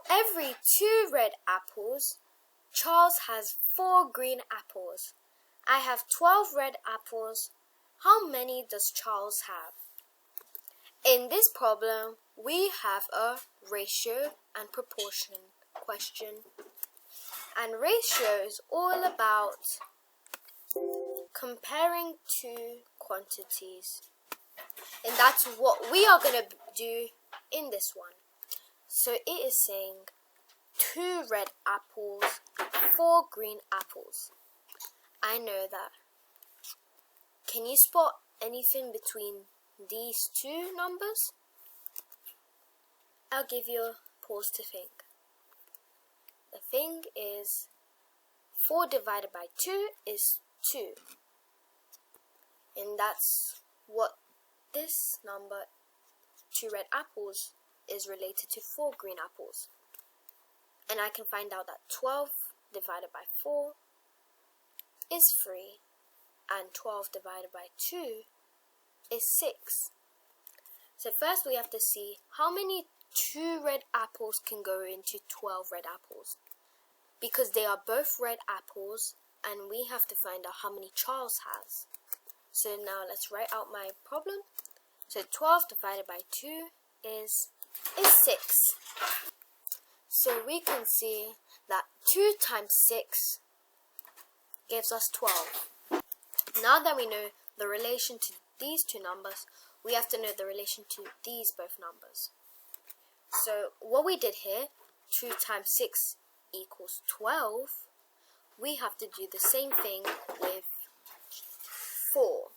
every 2 red apples, Charles has 4 green apples. I have 12 red apples. How many does Charles have? In this problem, we have a ratio and proportion question. And ratio is all about comparing two quantities. And that's what we are going to do in this one. So it is saying 2 red apples, 4 green apples. I know that. Can you spot anything between these two numbers? I'll give you a pause to think. The thing is, 4 divided by 2 is 2. And that's what this number, 2 red apples, is related to 4 green apples. And I can find out that 12 divided by 4 is 3. And 12 divided by 2 is 6. So first we have to see how many 2 red apples can go into 12 red apples. Because they are both red apples, and we have to find out how many Charles has. So now let's write out my problem. So 12 divided by 2 is 6. So we can see that 2 times 6 gives us 12. Now that we know the relation to these two numbers, we have to know the relation to these both numbers. So what we did here, 2 times 6 equals 12, we have to do the same thing with 4.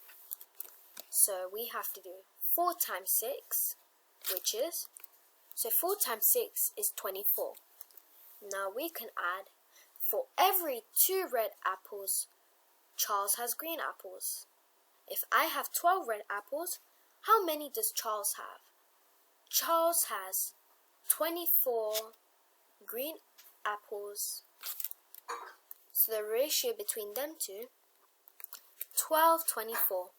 So we have to do 4 times 6, which is, so 4 times 6 is 24. Now we can add, for every 2 red apples, Charles has green apples. If I have 12 red apples, how many does Charles have? Charles has 24 green apples. So the ratio between them two, 12:24.